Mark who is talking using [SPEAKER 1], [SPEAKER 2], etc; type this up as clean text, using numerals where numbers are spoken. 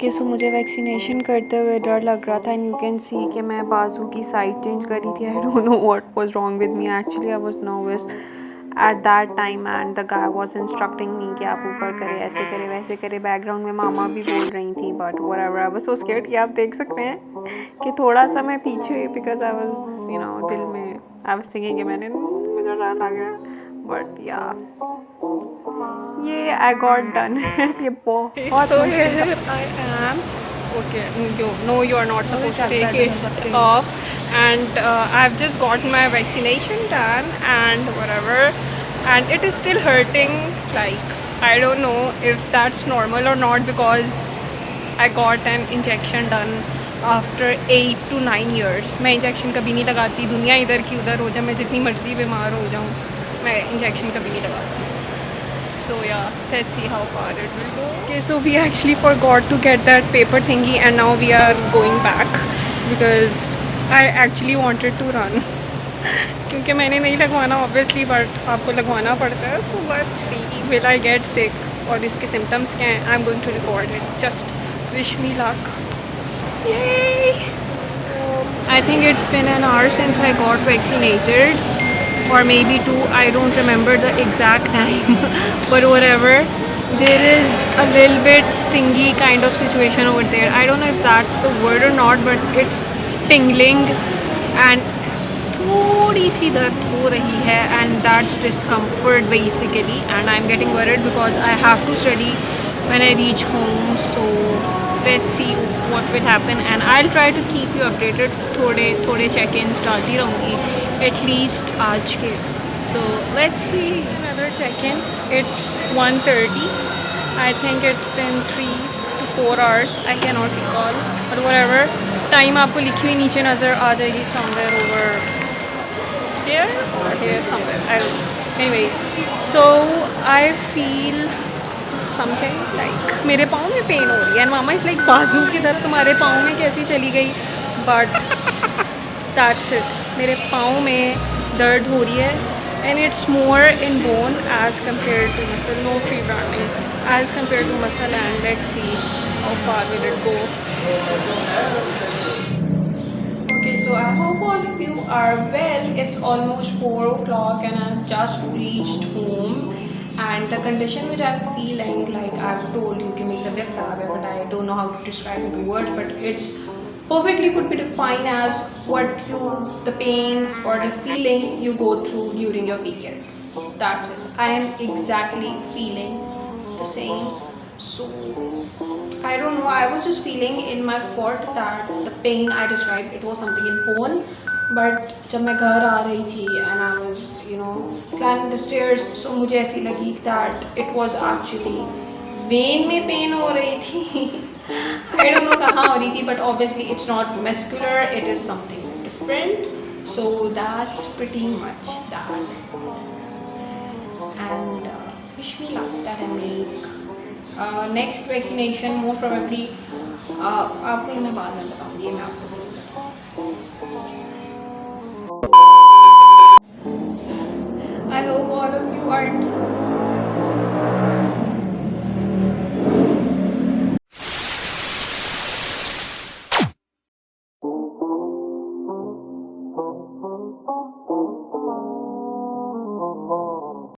[SPEAKER 1] Okay so मुझे vaccination करते हुए डर लग रहा था एंड यू कैन सी कि मैं बाजू की साइड चेंज करी थी. I don't know what was wrong with me. Actually I was nervous at that time and the guy was instructing me कि आप ऊपर करें, ऐसे करें, वैसे करें. बैकग्राउंड में मामा भी बोल रही थी but whatever. I was so scared. ये आप देख सकते हैं कि थोड़ा सा मैं पीछे हुई बिकॉज आई वाज दिल में आई वाज थिंकिंग कि मुझे डर लग गया बट या ये आई गॉट डन. ये बहुत
[SPEAKER 2] So
[SPEAKER 1] मुश्किल था.
[SPEAKER 2] here I am. Okay, no, you are not supposed to take it off. And I've just got my vaccination done and whatever, and it is still hurting. Like I don't know if that's normal or not because I got an injection done after 8 to 9 years. मैं injection कभी नहीं लगाती. दुनिया इधर की उधर हो जाए, मैं जितनी मर्जी बीमार हो जाऊँ, मैं इंजेक्शन कभी नहीं लगाती. So yeah, let's see how far it will go. Okay, so we actually forgot to get that paper thingy and now we are going back because I actually wanted to run. क्योंकि मैंने नहीं लगवाना obviously but आपको लगवाना पड़ता है. So let's see, will I get sick और इसके symptoms क्या हैं. I'm going to record it. Just wish me luck. Yay! I think it's been an hour since I got vaccinated. Or maybe 2, I don't remember the exact time. But whatever, there is a little bit stingy kind of situation over there. I don't know if that's the word or not, but it's tingling and थोड़ी सी दर्द हो रही है and that's discomfort basically, and I'm getting worried because I have to study when I reach home. So let's see what will happen and I'll try to keep you updated. थोड़े check-ins डालती रहूँगी at least आज के. So let's see another check-in. It's 1:30. I think it's been 3 to 4 hours. I cannot recall, but whatever. Time आपको लिखी हुई नीचे नज़र आ जाएगी somewhere over here or here somewhere. I don't know. Anyways, so I feel something like मेरे पाँव में pen हो रही है and मामा is like बाजू की दर्द तुम्हारे पाँव में कैसी चली गई. But that's it. मेरे पाँव में दर्द हो रही है and it's more in bone as compared to muscle. No free branding. As compared to muscle, and let's see how far will it go. Okay, so I hope all of you are well. It's almost 4 o'clock and I've just reached home. And the condition which I'm feeling, like I've told you, कि मेरी तबीयत खराब है, but I don't know how to describe it in words, but it's perfectly could be defined as the pain or the feeling you go through during your period. That's it. I am exactly feeling the same. So I don't know, I was just feeling in my foot that the pain I described, it was something in bone. But जब मैं घर आ रही थी and I was climbing the stairs, so मुझे ऐसी लगी that it was actually vein में pain हो रही थी. I don't know कहाँ हो रही थी, but obviously it's not muscular, it is something different. So that's pretty much that. And wish me luck that I make next vaccination most probably. आपको मैं बाद में बताऊँगी. मैं आपको I hope all of you are